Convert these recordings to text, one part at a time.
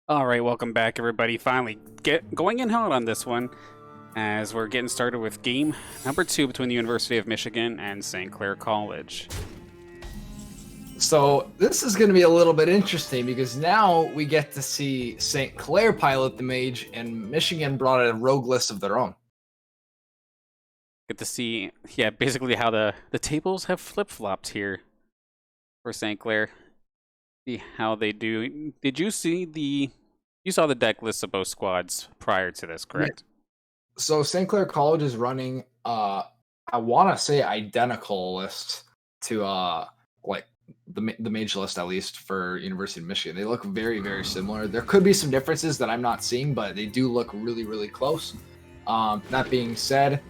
All right, welcome back, everybody. Finally, going in hot on this one, as we're getting started with game number 2 between the University of Michigan and St. Clair College. So this is going to be a little bit interesting because now we get to see St. Clair pilot the mage, and Michigan brought a rogue list of their own. Get to see, yeah, basically how the tables have flip-flopped here for St. Clair. See how they do. Did you see you saw the deck lists of both squads prior to this, correct? Yeah. So St. Clair College is running I want to say identical list to like the mage list, at least for University of Michigan. They look very, very similar. There could be some differences that I'm not seeing, but they do look really, really close. That being said,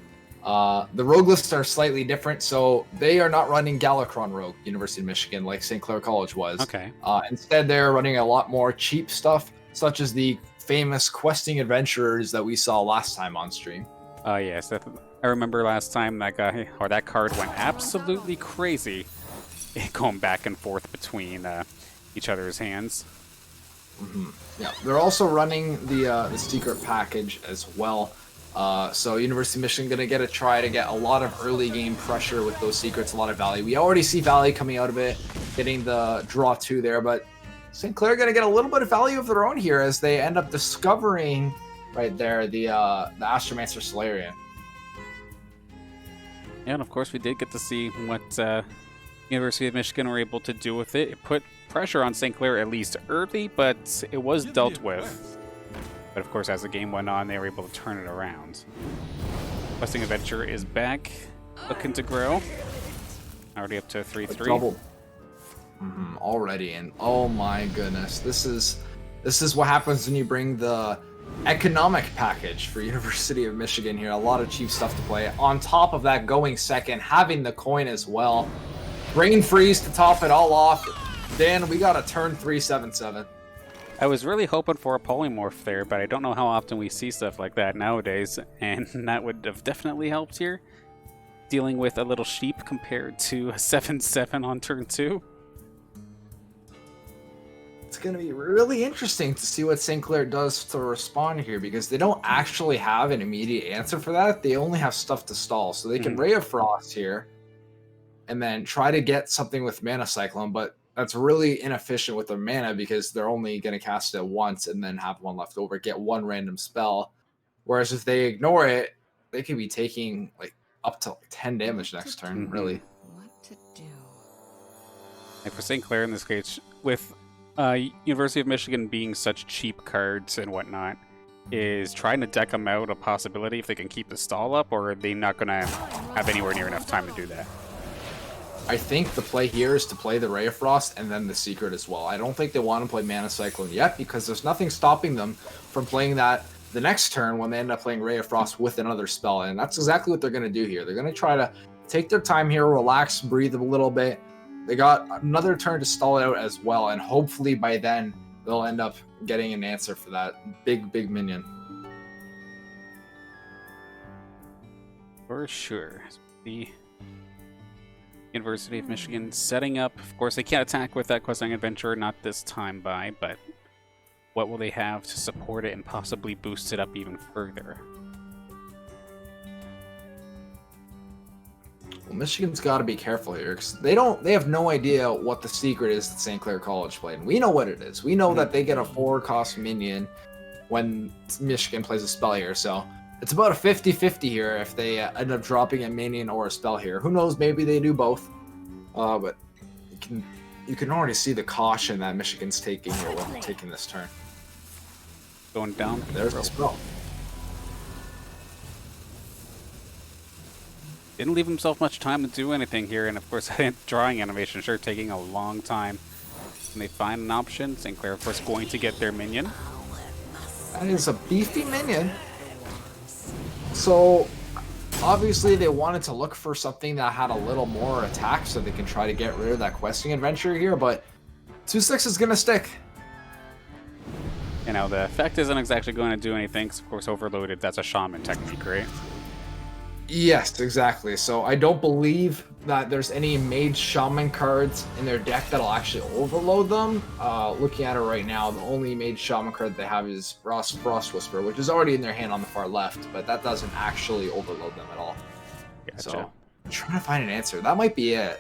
the rogue lists are slightly different, so they are not running Galacron Rogue, University of Michigan, like St. Clair College was. Okay. Instead, they're running a lot more cheap stuff, such as the famous questing adventurers that we saw last time on stream. Oh yes, I remember last time that guy or that card went absolutely crazy, going back and forth between each other's hands. Mm-hmm. Yeah, they're also running the secret package as well. So University of Michigan gonna get a try to get a lot of early game pressure with those secrets, a lot of value. We already see value coming out of it, getting the draw 2 there, but St. Clair gonna get a little bit of value of their own here as they end up discovering right there the Astromancer Solarian. Yeah, and of course we did get to see what University of Michigan were able to do with it. It put pressure on St. Clair at least early, but it was dealt with. But of course, as the game went on, they were able to turn it around. Questing Adventure is back, looking to grow. Already up to 3-3. Double. Already, and oh my goodness, this is what happens when you bring the economic package for University of Michigan here. A lot of cheap stuff to play. On top of that, going second, having the coin as well. Brain freeze to top it all off. Dan, we got a turn 3/7/7. I was really hoping for a polymorph there, but I don't know how often we see stuff like that nowadays, and that would have definitely helped here. Dealing with a little sheep compared to a 7/7 on turn 2. It's going to be really interesting to see what St. Clair does to respond here, because they don't actually have an immediate answer for that. They only have stuff to stall, so they can Ray of Frost here and then try to get something with Mana Cyclone, but that's really inefficient with their mana because they're only going to cast it once and then have one left over, get one random spell. Whereas if they ignore it, they could be taking like up to 10 damage next turn, really. What to do? Like for St. Clair in this case, with University of Michigan being such cheap cards and whatnot, is trying to deck them out a possibility if they can keep the stall up, or are they not going to have anywhere near enough time to do that? I think the play here is to play the Ray of Frost and then the Secret as well. I don't think they want to play Mana Cyclone yet because there's nothing stopping them from playing that the next turn when they end up playing Ray of Frost with another spell. And that's exactly what they're going to do here. They're going to try to take their time here, relax, breathe a little bit. They got another turn to stall it out as well. And hopefully by then they'll end up getting an answer for that big, big minion. For sure. The University of Michigan setting up. Of course, they can't attack with that Questing Adventure, not this time by, but what will they have to support it and possibly boost it up even further? Well, Michigan's got to be careful here because they have no idea what the secret is that St. Clair College played. We know what it is. We know that they get a 4-cost minion when Michigan plays a spell here, so it's about a 50-50 here if they end up dropping a minion or a spell here. Who knows? Maybe they do both. But you can already see the caution that Michigan's taking here when taking this turn. Going down. There's the spell. Didn't leave himself much time to do anything here, and of course, drawing animation sure taking a long time. When they find an option, St. Clair, of course, going to get their minion. That is a beefy minion. So, obviously they wanted to look for something that had a little more attack so they can try to get rid of that questing adventure here, but 2/6 is going to stick. You know, the effect isn't exactly going to do anything, 'cause of course, overloaded, that's a shaman technique, right? Yes, exactly. So I don't believe that there's any mage shaman cards in their deck that'll actually overload them. Looking at it right now, the only mage shaman card they have is Frost Whisper, which is already in their hand on the far left, but that doesn't actually overload them at all. Gotcha. So I'm trying to find an answer. That might be it.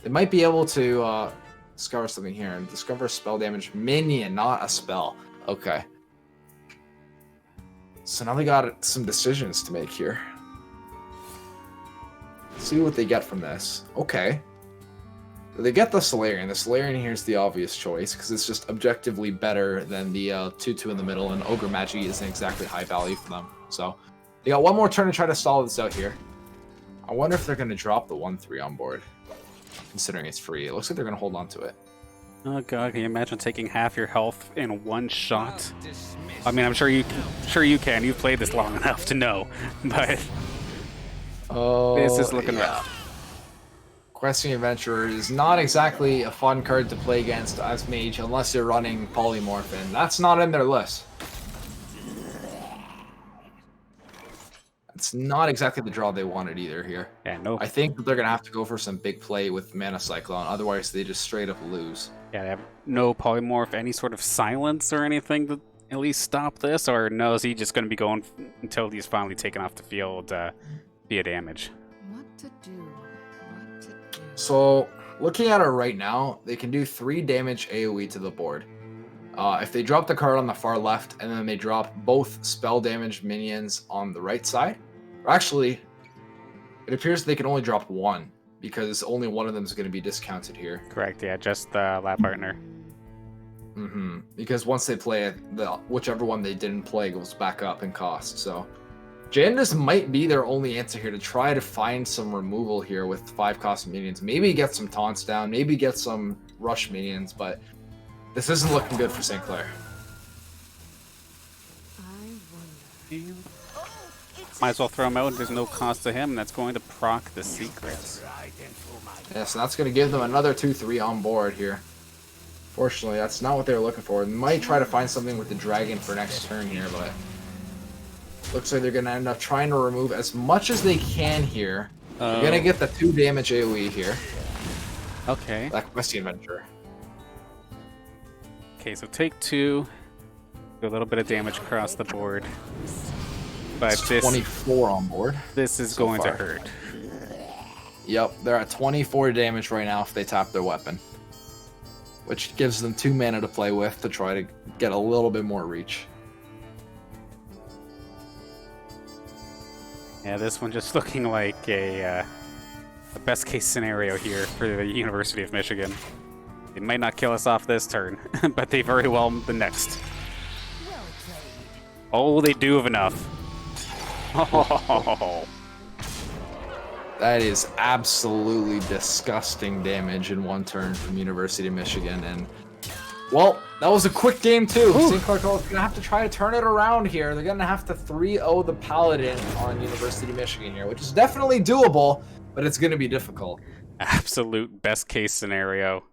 They might be able to discover something here and discover a spell damage minion, not a spell. Okay. So now they got some decisions to make here. Let's see what they get from this. Okay. They get the Solarian. The Solarian here is the obvious choice because it's just objectively better than the 2-2 in the middle, and Ogre Magi isn't exactly high value for them. So they got one more turn to try to stall this out here. I wonder if they're going to drop the 1-3 on board, considering it's free. It looks like they're going to hold on to it. Oh god, can you imagine taking half your health in one shot? I mean, I'm sure you can. You've played this long enough to know, but this is looking rough. Questing Adventurer is not exactly a fun card to play against as mage unless you're running Polymorph, and that's not in their list. It's not exactly the draw they wanted either here. Yeah, no. I think that they're going to have to go for some big play with Mana Cyclone, otherwise they just straight up lose. Yeah, they have no polymorph, any sort of silence or anything to at least stop this, or no, is he just going to be going until he's finally taken off the field via damage? What to do? What to do? So, looking at it right now, they can do 3 damage AoE to the board. If they drop the card on the far left, and then they drop both spell damage minions on the right side, or actually, it appears they can only drop 1, because only one of them is going to be discounted here. Correct, yeah, just the lab partner. Because once they play it, whichever one they didn't play goes back up in cost. So Jandis might be their only answer here to try to find some removal here with 5-cost minions. Maybe get some taunts down, maybe get some rush minions, but this isn't looking good for St. Clair. I wonder. Might as well throw him out. There's no cost to him, and that's going to proc the secrets. Yeah, so that's going to give them another 2-3 on board here. Fortunately, that's not what they were looking for. They might try to find something with the dragon for next turn here, but looks like they're going to end up trying to remove as much as they can here. They're going to get the 2 damage AoE here. Okay. That Questing Adventurer. Okay, so take 2. Do a little bit of damage across the board. But this 24 on board. This is so going far. to hurt. Yep, they're at 24 damage right now if they tap their weapon. Which gives them 2 mana to play with to try to get a little bit more reach. Yeah, this one just looking like a best case scenario here for the University of Michigan. They might not kill us off this turn, but they very well the next. Oh, they do have enough. Oh. That is absolutely disgusting damage in 1 turn from University of Michigan. And, well, that was a quick game, too. St. Clair is going to have to try to turn it around here. They're going to have to 3-0 the Paladin on University of Michigan here, which is definitely doable, but it's going to be difficult. Absolute best case scenario.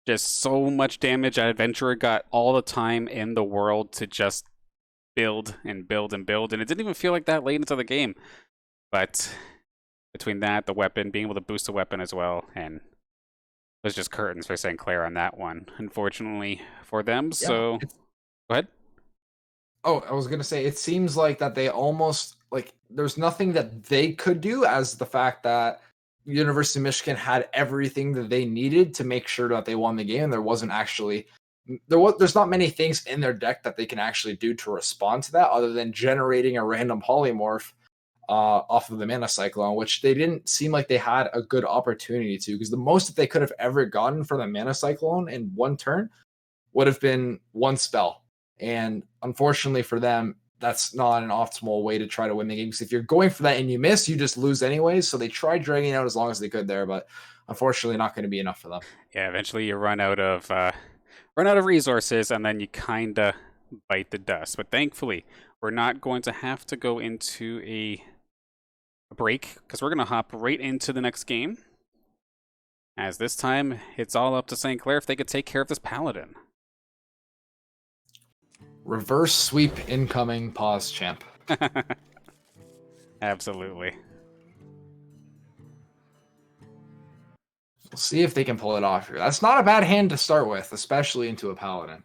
Just so much damage. Adventurer got all the time in the world to just build and build and build, and it didn't even feel like that late into the game. But between that, the weapon, being able to boost the weapon as well, and it was just curtains for St. Clair on that one, unfortunately for them. Yeah, so, go ahead. Oh, I was going to say, it seems like that they almost, like, there's nothing that they could do, as the fact that University of Michigan had everything that they needed to make sure that they won the game. There wasn't actually, there's not many things in their deck that they can actually do to respond to that, other than generating a random polymorph off of the Mana Cyclone, which they didn't seem like they had a good opportunity to, because the most that they could have ever gotten for the Mana Cyclone in 1 turn would have been 1 spell. And unfortunately for them, that's not an optimal way to try to win the game, because if you're going for that and you miss, you just lose anyways. So they tried dragging out as long as they could there, but unfortunately not going to be enough for them. Yeah, eventually you run out of resources, and then you kind of bite the dust. But thankfully, we're not going to have to go into a break, because we're going to hop right into the next game, as this time it's all up to St. Clair if they could take care of this Paladin. Reverse sweep incoming, pause champ. Absolutely. We'll see if they can pull it off here. That's not a bad hand to start with, especially into a Paladin.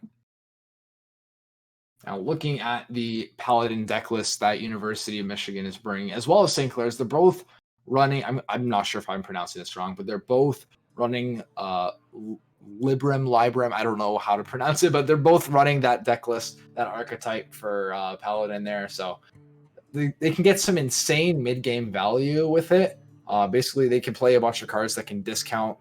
Now, looking at the Paladin deck list that University of Michigan is bringing, as well as St. Clair's, they're both running. I'm not sure if I'm pronouncing this wrong, but they're both running Libram. I don't know how to pronounce it, but they're both running that deck list, that archetype for Paladin there. So they can get some insane mid-game value with it. Basically, they can play a bunch of cards that can discount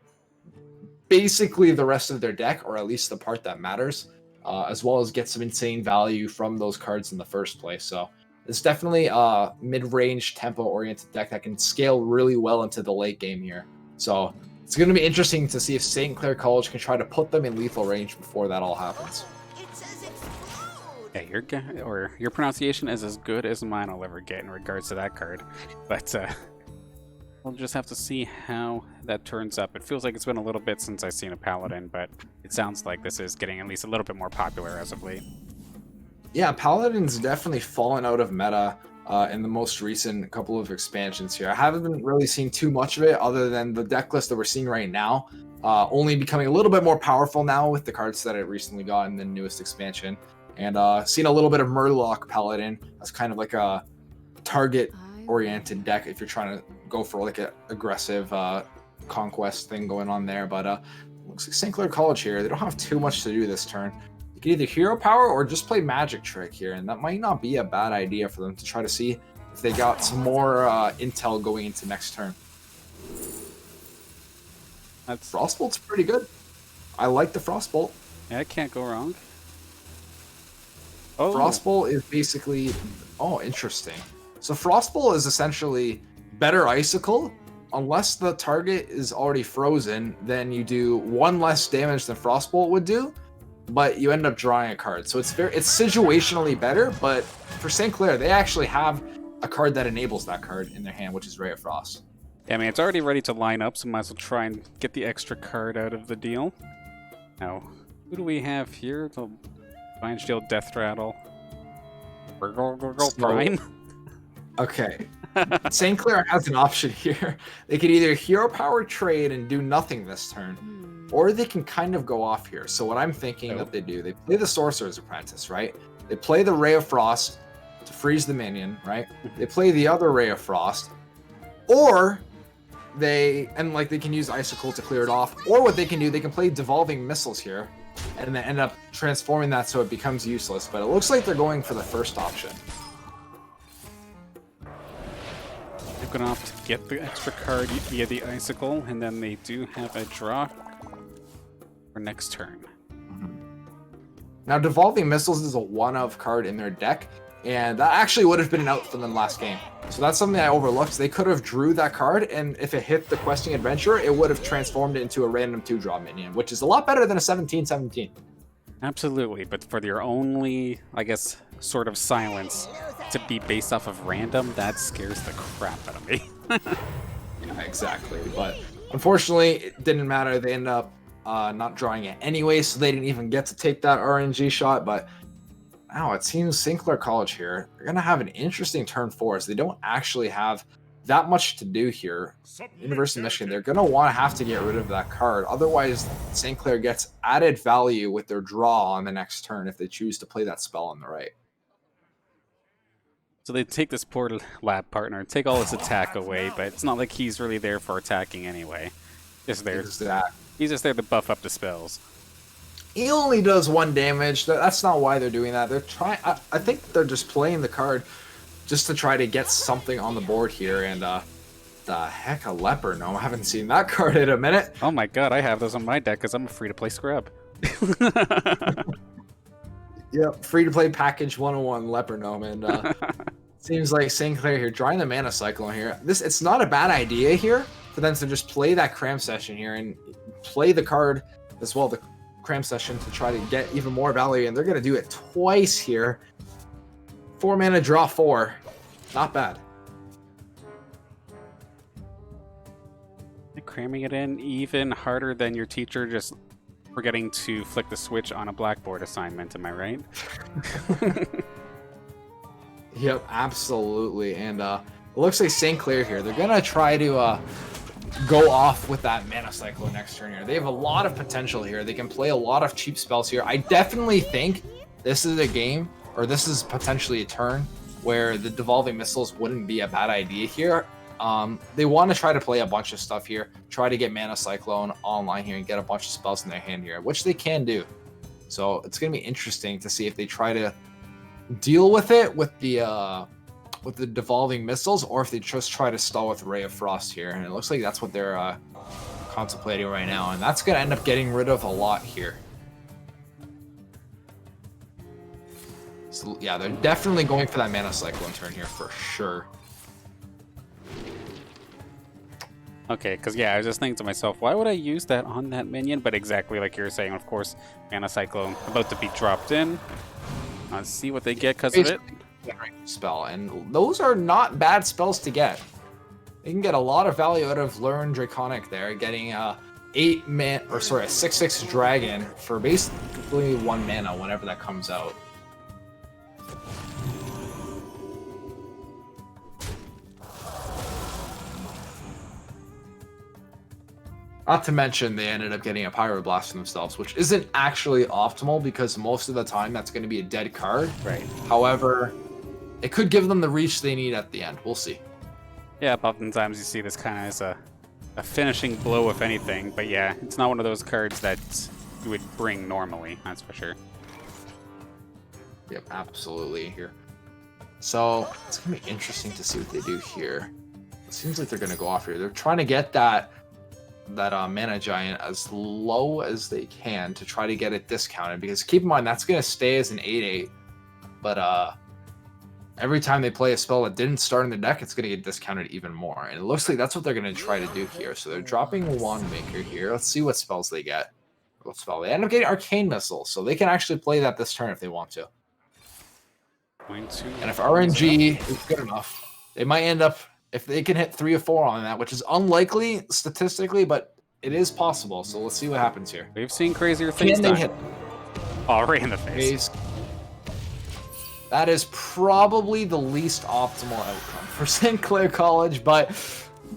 basically the rest of their deck, or at least the part that matters, as well as get some insane value from those cards in the first place. So it's definitely a mid-range tempo-oriented deck that can scale really well into the late game here. So it's going to be interesting to see if St. Clair College can try to put them in lethal range before that all happens. Yeah, your pronunciation is as good as mine will ever get in regards to that card. But we'll just have to see how that turns up. It feels like it's been a little bit since I've seen a Paladin, but it sounds like this is getting at least a little bit more popular as of late. Yeah, Paladin's definitely fallen out of meta in the most recent couple of expansions here. I haven't really seen too much of it other than the deck list that we're seeing right now, only becoming a little bit more powerful now with the cards that it recently got in the newest expansion. And seen a little bit of Murloc Paladin as kind of like a target-oriented deck if you're trying to go for like an aggressive conquest thing going on there. But looks like St. Clair College here, they don't have too much to do this turn. You can either hero power or just play magic trick here, and that might not be a bad idea for them to try to see if they got some more intel going into next turn. Frostbolt's pretty good. I like the Frostbolt. Yeah, it can't go wrong. Oh. Frostbolt is basically... Oh, interesting. So Frostbolt is essentially better Icicle. Unless the target is already frozen, then you do one less damage than Frostbolt would do, but you end up drawing a card. So it's situationally better, but for St. Clair, they actually have a card that enables that card in their hand, which is Ray of Frost. Yeah, I mean, it's already ready to line up, so might as well try and get the extra card out of the deal. Now, who do we have here? The Divine Shield, Death Rattle. Prime. Okay. St. Clair has an option here. They could either hero power trade and do nothing this turn, or they can kind of go off here. So what I'm thinking that they do, they play the Sorcerer's Apprentice, right? They play the Ray of Frost to freeze the minion, right? They play the other Ray of Frost, or they can use Icicle to clear it off, or what they can do, they can play Devolving Missiles here, and then end up transforming that so it becomes useless. But it looks like they're going for the first option. They're going to opt to get the extra card via the Icicle, and then they do have a draw for next turn. Now, Devolving Missiles is a one-of card in their deck, and that actually would have been an out for them last game. So that's something I overlooked. They could have drew that card, and if it hit the Questing Adventurer, it would have transformed it into a random 2-draw minion, which is a lot better than a 17/17. Absolutely, but for your only, I guess, sort of silence to be based off of random, that scares the crap out of me. Yeah, exactly. But unfortunately, it didn't matter. They ended up not drawing it anyway, so they didn't even get to take that RNG shot. But now it seems St. Clair College here, they're going to have an interesting turn for us. They don't actually have that much to do here. University of Michigan, they're going to have to get rid of that card. Otherwise, St. Clair gets added value with their draw on the next turn if they choose to play that spell on the right. So they take this poor lab partner and take all his attack away, but it's not like he's really there for attacking anyway. Just there. He's just there to buff up the spells. He only does 1 damage. That's not why they're doing that. They're trying. I think they're just playing the card just to try to get something on the board here. And the heck, a Leper Gnome. I haven't seen that card in a minute. Oh my god, I have those on my deck because I'm a free-to-play scrub. Yep, free-to-play package 101 Leper Gnome. And seems like St. Clair here, drawing the Mana Cyclone here. It's not a bad idea here for them to just play that Cram Session here and play the card as well, the Cram Session, to try to get even more value. And they're going to do it twice here. 4 mana, draw 4. Not bad. Cramming it in even harder than your teacher just forgetting to flick the switch on a Blackboard assignment, am I right? Yep, absolutely. And It looks like St. Clair here. They're gonna try to go off with that Mana Cyclone next turn here. They have a lot of potential here. They can play a lot of cheap spells here. I definitely think this is a game, or this is potentially a turn, where the Devolving Missiles wouldn't be a bad idea here. They want to try to play a bunch of stuff here, try to get Mana Cyclone online here and get a bunch of spells in their hand here, which they can do. So it's going to be interesting to see if they try to deal with it with the Devolving Missiles, or if they just try to stall with Ray of Frost here. And it looks like that's what they're contemplating right now, and that's going to end up getting rid of a lot here. So yeah, they're definitely going for that Mana Cyclone turn here for sure. Okay, because yeah, I was just thinking to myself, why would I use that on that minion? But exactly like you were saying, of course, Mana Cyclone about to be dropped in. Let's see what they get because of it. Spell, and those are not bad spells to get. They can get a lot of value out of Learn Draconic there, getting a 6/6 dragon for basically 1 mana whenever that comes out. Not to mention, they ended up getting a Pyroblast for themselves, which isn't actually optimal because most of the time that's going to be a dead card. Right. However, it could give them the reach they need at the end. We'll see. Yeah, oftentimes you see this kind of as a finishing blow, if anything. But yeah, it's not one of those cards that you would bring normally, that's for sure. Yep, absolutely here. So it's going to be interesting to see what they do here. It seems like they're going to go off here. They're trying to get that Mana Giant as low as they can to try to get it discounted, because keep in mind that's going to stay as an 8/8, but every time they play a spell that didn't start in the deck, it's going to get discounted even more, and it looks like that's what they're going to try to do here. So they're dropping Wand Maker here. Let's see what spells they get. What spell they end up getting? Arcane Missile, so they can actually play that this turn if they want to. And if RNG is good enough, they might end up, if they can hit 3 or 4 on that, which is unlikely statistically, but it is possible. So let's see what happens here. We've seen crazier things. Can they hit? Oh, right in the face. That is probably the least optimal outcome for St. Clair College, but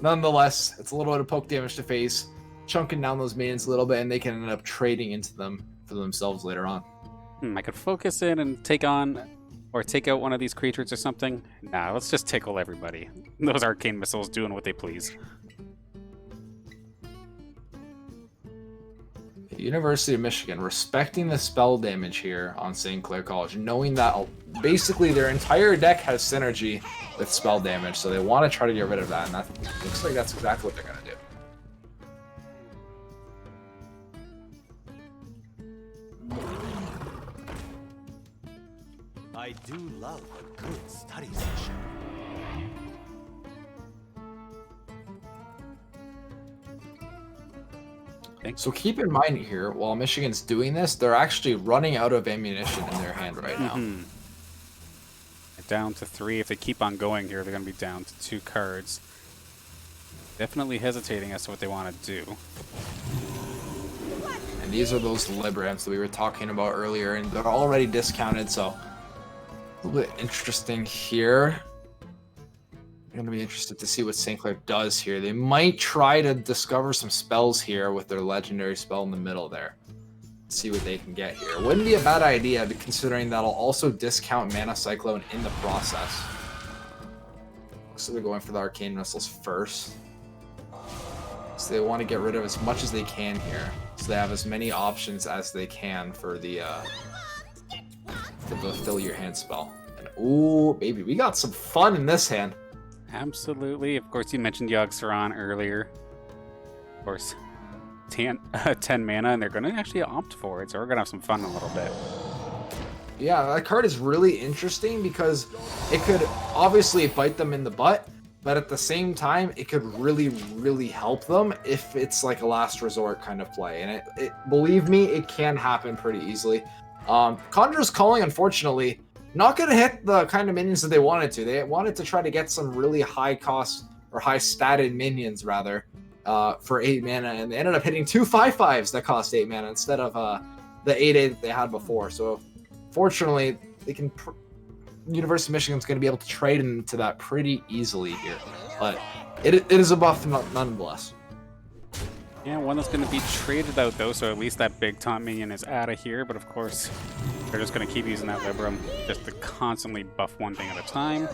nonetheless, it's a little bit of poke damage to face, chunking down those minions a little bit, and they can end up trading into them for themselves later on. I could focus in and take on or take out one of these creatures or something. Nah, let's just tickle everybody. Those Arcane Missiles doing what they please. University of Michigan respecting the spell damage here on St. Clair College, knowing that basically their entire deck has synergy with spell damage, so they want to try to get rid of that, and that looks like that's exactly what they're going to do. I do love a good study session. So keep in mind here, while Michigan's doing this, they're actually running out of ammunition in their hand right now. Down to 3. If they keep on going here, they're going to be down to 2 cards. Definitely hesitating as to what they want to do. And these are those Librams that we were talking about earlier, and they're already discounted, so a little bit interesting here. I'm going to be interested to see what St. Clair does here. They might try to discover some spells here with their legendary spell in the middle there. See what they can get here. Wouldn't be a bad idea, considering that'll also discount Mana Cyclone in the process. So they're going for the Arcane Missiles first. So they want to get rid of as much as they can here, so they have as many options as they can for the fill your hand spell. And ooh, baby, we got some fun in this hand. Absolutely. Of course, you mentioned Yogg-Saron earlier. Of course, 10 mana, and they're going to actually opt for it, so we're going to have some fun in a little bit. Yeah, that card is really interesting because it could obviously bite them in the butt, but at the same time, it could really, really help them if it's like a last resort kind of play. And it believe me, it can happen pretty easily. Conjurer's Calling, unfortunately, not going to hit the kind of minions that they wanted to. They wanted to try to get some really high cost, or high statted minions rather, for 8 mana, and they ended up hitting 2 5/5s that cost 8 mana instead of the 8/8 that they had before. So fortunately, they can University of Michigan's going to be able to trade into that pretty easily here. But it is a buff nonetheless. Yeah, one that's going to be traded out, though, so at least that big taunt minion is out of here. But, of course, they're just going to keep using that Libram just to constantly buff one thing at a time.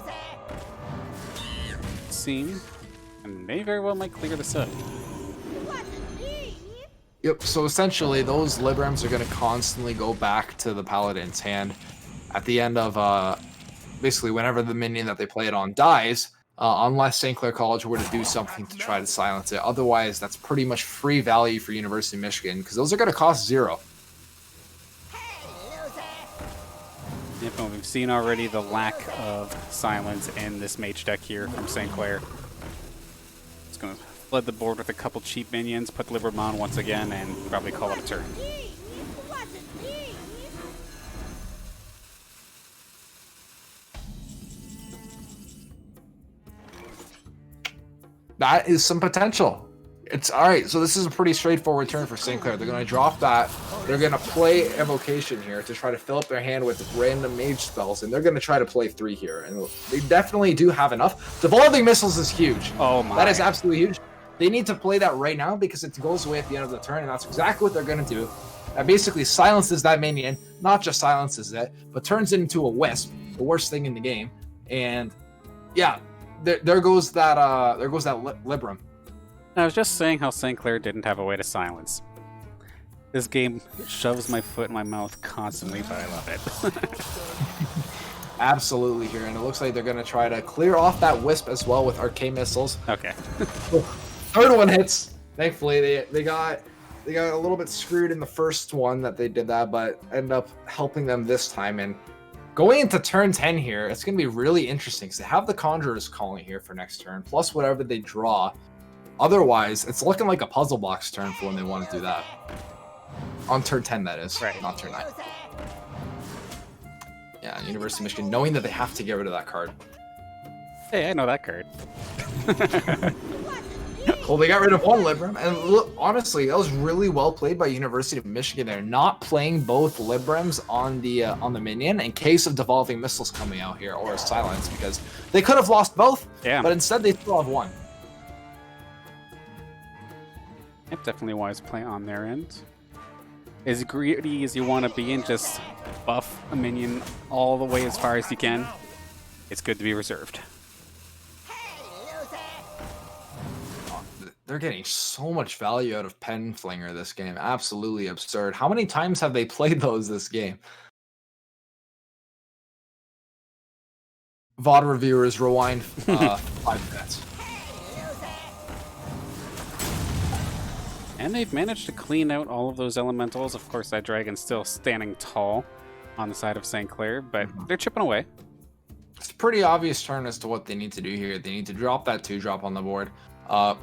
Seem. And they very well might clear this up. Yep, so essentially, those Librams are going to constantly go back to the Paladin's hand at the end of, basically, whenever the minion that they play it on dies, unless St. Clair College were to do something to try to silence it. Otherwise, that's pretty much free value for University of Michigan, because those are going to cost 0. Yep, and we've seen already the lack of silence in this mage deck here from St. Clair. It's going to flood the board with a couple cheap minions, put the Libram on once again, and probably call it a turn. That is some potential. It's all right. So this is a pretty straightforward turn for St. Clair. They're going to drop that. They're going to play Evocation here to try to fill up their hand with random mage spells, and they're going to try to play 3 here. And they definitely do have enough. Devolving Missiles is huge. Oh my. That is absolutely huge. They need to play that right now because it goes away at the end of the turn, and that's exactly what they're going to do. That basically silences that minion, not just silences it, but turns it into a wisp, the worst thing in the game. And yeah, there goes that Libram. I was just saying how St. Clair didn't have a way to silence. This game shoves my foot in my mouth constantly, but I love it. Absolutely here, and it looks like they're going to try to clear off that wisp as well with arcane missiles. Okay. Third one hits. Thankfully, they got a little bit screwed in the first one that they did that, but end up helping them this time. And going into turn 10 here, it's going to be really interesting because they have the Conjurer's Calling here for next turn, plus whatever they draw. Otherwise, it's looking like a puzzle box turn for when they want to do that. On turn 10, that is. Right. Not turn 9. Yeah, University of Michigan, knowing that they have to get rid of that card. Hey, I know that card. Well, they got rid of one Libram, and look, honestly, that was really well played by University of Michigan. They're not playing both Librams on the minion in case of Devolving Missiles coming out here, or Silence, because they could have lost both, Yeah. but instead they still have one. Yep, definitely wise play on their end. As greedy as you want to be and just buff a minion all the way as far as you can, it's good to be reserved. They're getting so much value out of Pen Flinger this game. Absolutely absurd. How many times have they played those this game? VOD reviewers, rewind 5 minutes. And they've managed to clean out all of those elementals. Of course, that dragon's still standing tall on the side of St. Clair, but they're chipping away. It's a pretty obvious turn as to what they need to do here. They need to drop that 2-drop on the board.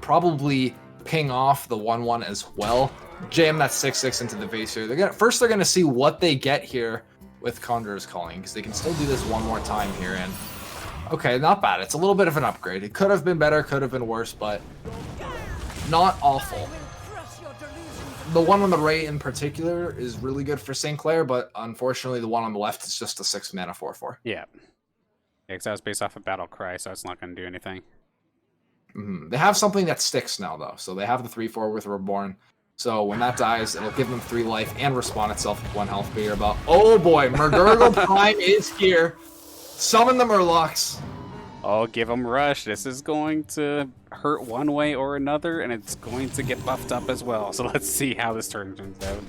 Probably ping off the 1/1 as well. Jam that 6/6 into the face here. They're gonna see what they get here with Conjurer's Calling, because they can still do this one more time here. And okay, not bad. It's a little bit of an upgrade. It could have been better, could have been worse, but not awful. The one on the right in particular is really good for St. Clair, but unfortunately the one on the left is just a 6-mana 4/4. Yeah. Because that was based off of Battle Cry, so it's not going to do anything. They have something that sticks now, though. So they have the 3/4 with Reborn. So when that dies, it'll give them 3 life and respawn itself with 1 health per year. But oh boy, Murgurgle Prime is here. Summon the Murlocs. Oh, give them Rush. This is going to hurt one way or another, and it's going to get buffed up as well. So let's see how this turns out.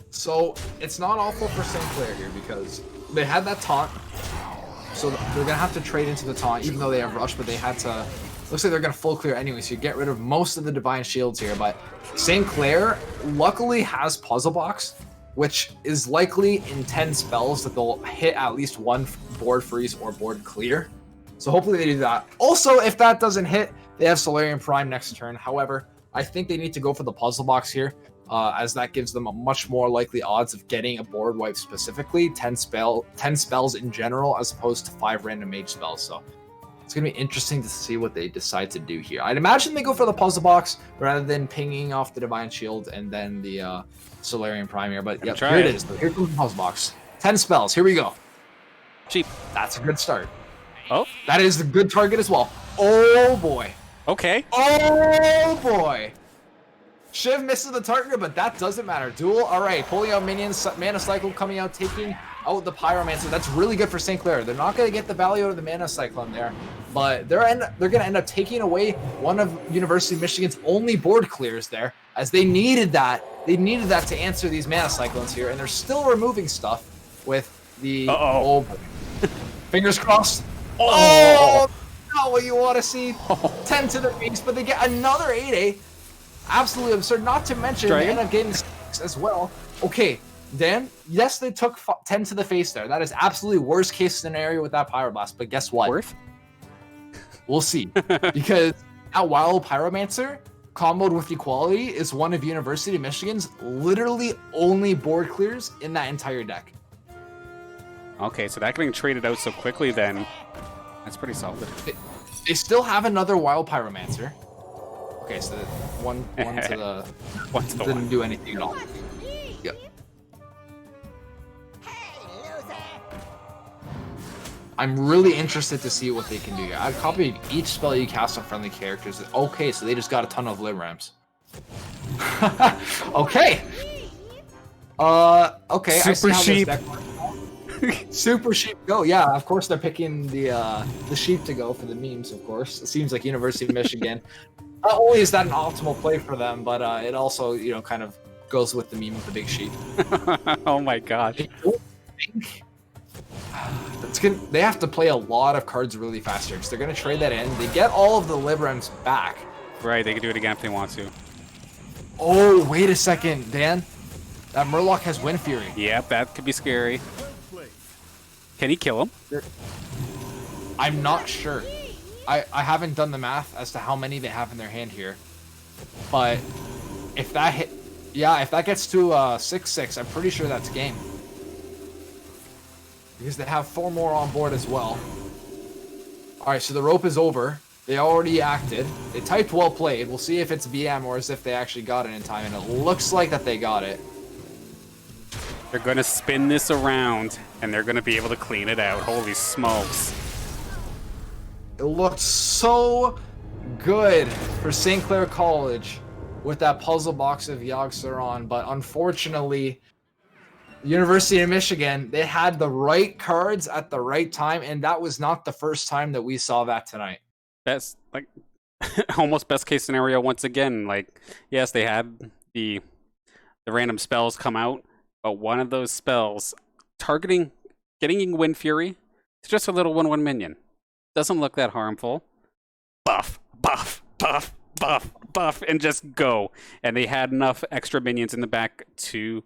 So it's not awful for St. Clair here because they had that taunt. So they're going to have to trade into the taunt, even though they have Rush, but they had to... Looks like they're going to full clear anyway, so you get rid of most of the Divine Shields here. But St. Clair luckily has Puzzle Box, which is likely in 10 spells that they'll hit at least 1 board freeze or board clear. So hopefully they do that. Also, if that doesn't hit, they have Solarian Prime next turn. However, I think they need to go for the Puzzle Box here, as that gives them a much more likely odds of getting a board wipe specifically, 10 spells in general, as opposed to 5 random mage spells. So it's going to be interesting to see what they decide to do here. I'd imagine they go for the Puzzle Box rather than pinging off the Divine Shield and then the Solarian Prime here. But yeah, here it is. Here comes the Puzzle Box. 10 spells. Here we go. Cheap. That's a good start. Oh, That is a good target as well. Oh boy. okay. Oh boy. Shiv misses the target, but that doesn't matter. Duel. All right, pulling out minions. Mana Cycle coming out, taking out the Pyromancer. That's really good for St. Clair. They're not going to get the value out of the Mana Cyclone there, but they're going to end up taking away one of University of Michigan's only board clears there, as they needed that. They needed that to answer these Mana Cyclones here, and they're still removing stuff with the... Uh-oh. Oh, fingers crossed. Oh, not what you want to see. 10 to the face, but they get another 8A. Absolutely absurd. Not to mention, they end up getting 6 as well. Okay, Dan, yes, they took 10 to the face there. That is absolutely worst case scenario with that Pyroblast, but guess what? Worth? We'll see. Because that Wild Pyromancer, comboed with Equality, is one of University of Michigan's literally only board clears in that entire deck. Okay, so that getting traded out so quickly then, that's pretty solid. They still have another Wild Pyromancer. Okay, so one to the... One to the didn't one. do anything at all. Yep. I'm really interested to see what they can do here. I've copied each spell you cast on friendly characters. Okay, so they just got a ton of Librams. Okay. Okay. Super I see sheep. How this deck works. Super sheep go. Yeah, of course they're picking the sheep to go for the memes. Of course, it seems like University of Michigan. Not only is that an optimal play for them, but it also kind of goes with the meme of the big sheep. Oh my gosh. I don't think they have to play a lot of cards really fast here because they're going to trade that in. They get all of the Librams back. Right, they can do it again if they want to. Oh, wait a second, Dan. That Murloc has Wind Fury. Yep, that could be scary. Can he kill him? I'm not sure. I haven't done the math as to how many they have in their hand here. But if that hit... Yeah, if that gets to 6-6, I'm pretty sure that's game. Because they have 4 more on board as well. Alright, so the rope is over. They already acted. They typed well played. We'll see if it's BM or as if they actually got it in time. And it looks like that they got it. They're going to spin this around, and they're going to be able to clean it out. Holy smokes. It looked so good for St. Clair College with that puzzle box of Yogg-Saron, but unfortunately, University of Michigan, they had the right cards at the right time, and that was not the first time that we saw that tonight. Best, like, almost best case scenario once again. Like, yes, they had the random spells come out, but one of those spells targeting, getting Wind Fury, it's just a little 1/1 minion. Doesn't look that harmful. Buff, buff, buff, buff, buff, and just go. And they had enough extra minions in the back to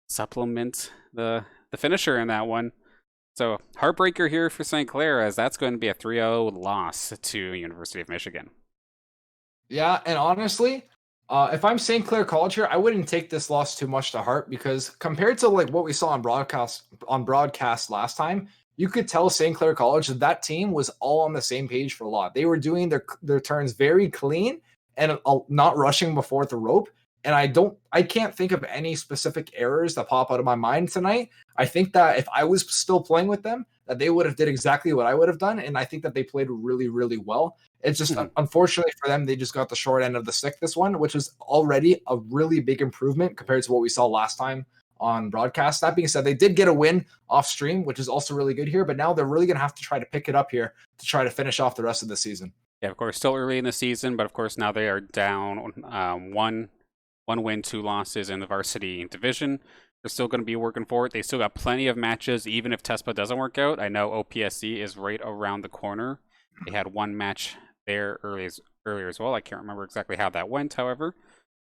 supplement the finisher in that one. So heartbreaker here for St. Clair, as that's going to be a 3-0 loss to University of Michigan. Yeah, and honestly, if I'm St. Clair College here, I wouldn't take this loss too much to heart because compared to like what we saw on broadcast last time, you could tell St. Clair College that team was all on the same page for a lot. They were doing their turns very clean and not rushing before the rope. And I can't think of any specific errors that pop out of my mind tonight. I think that if I was still playing with them, that they would have did exactly what I would have done. And I think that they played really, really well. It's just unfortunately for them, they just got the short end of the stick this one, which was already a really big improvement compared to what we saw last time on broadcast. That being said, they did get a win off stream, which is also really good here, but now they're really going to have to try to pick it up here to try to finish off the rest of the season. Yeah, of course, still early in the season, but of course now they are down one win, 2 losses in the varsity division. They're still going to be working for it. They still got plenty of matches, even if TESPA doesn't work out. I know OPSC is right around the corner. They had one match there earlier as well. I can't remember exactly how that went, however.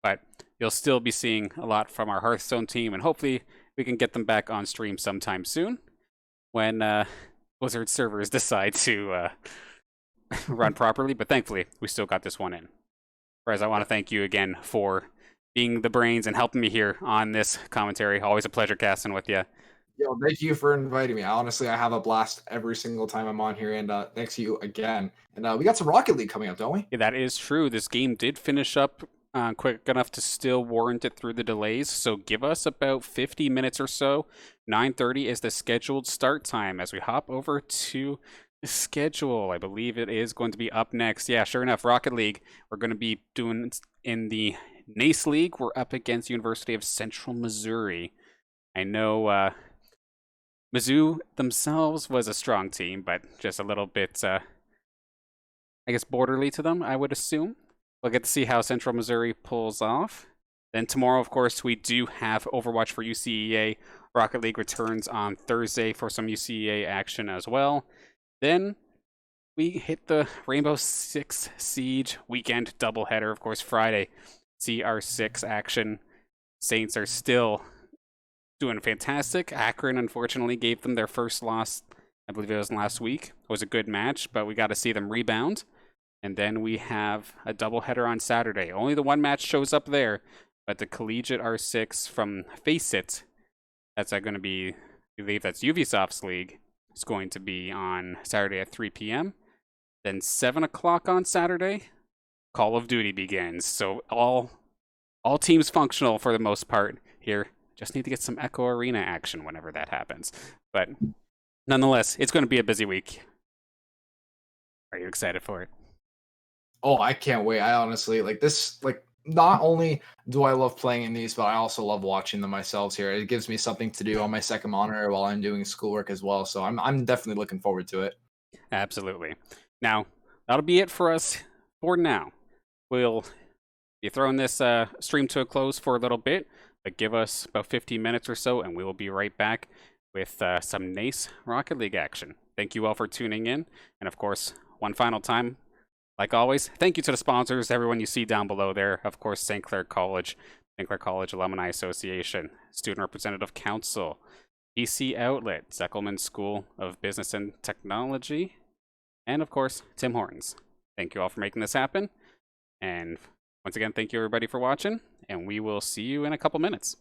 But you'll still be seeing a lot from our Hearthstone team, and hopefully we can get them back on stream sometime soon when Blizzard servers decide to run properly. But thankfully, we still got this one in. Whereas I want to thank you again for being the brains and helping me here on this commentary. Always a pleasure casting with you. Yo, thank you for inviting me. Honestly, I have a blast every single time I'm on here, and thanks to you again. And we got some Rocket League coming up, don't we? Yeah, that is true. This game did finish up quick enough to still warrant it through the delays. So give us about 50 minutes or so. 9:30 is the scheduled start time as we hop over to the schedule. I believe it is going to be up next. Yeah, sure enough, Rocket League. We're going to be doing in the NACE League. We're up against University of Central Missouri. I know Mizzou themselves was a strong team, but just a little bit, I guess, borderly to them, I would assume. We'll get to see how Central Missouri pulls off. Then tomorrow, of course, we do have Overwatch for UCEA. Rocket League returns on Thursday for some UCEA action as well. Then we hit the Rainbow Six Siege weekend doubleheader. Of course, Friday, CR6 action. Saints are still doing fantastic. Akron, unfortunately, gave them their first loss. I believe it was last week. It was a good match, but we got to see them rebound. And then we have a doubleheader on Saturday. Only the one match shows up there, but the Collegiate R6 from Face It, that's going to be, I believe that's Ubisoft's league. It's going to be on Saturday at 3 p.m. Then 7 o'clock on Saturday, Call of Duty begins. So all teams functional for the most part here. Just need to get some Echo Arena action whenever that happens. But nonetheless, it's going to be a busy week. Are you excited for it? Oh, I can't wait. I honestly like this. Like, not only do I love playing in these, but I also love watching them myself here. It gives me something to do on my second monitor while I'm doing schoolwork as well. So I'm definitely looking forward to it. Absolutely. Now, that'll be it for us for now. We'll be throwing this stream to a close for a little bit, but give us about 15 minutes or so, and we will be right back with some NACE Rocket League action. Thank you all for tuning in, and of course, one final time, like always, thank you to the sponsors, everyone you see down below there. Of course, St. Clair College Alumni Association, Student Representative Council, PC Outlet, Zeckelman School of Business and Technology, and of course, Tim Hortons. Thank you all for making this happen. And once again, thank you everybody for watching, and we will see you in a couple minutes.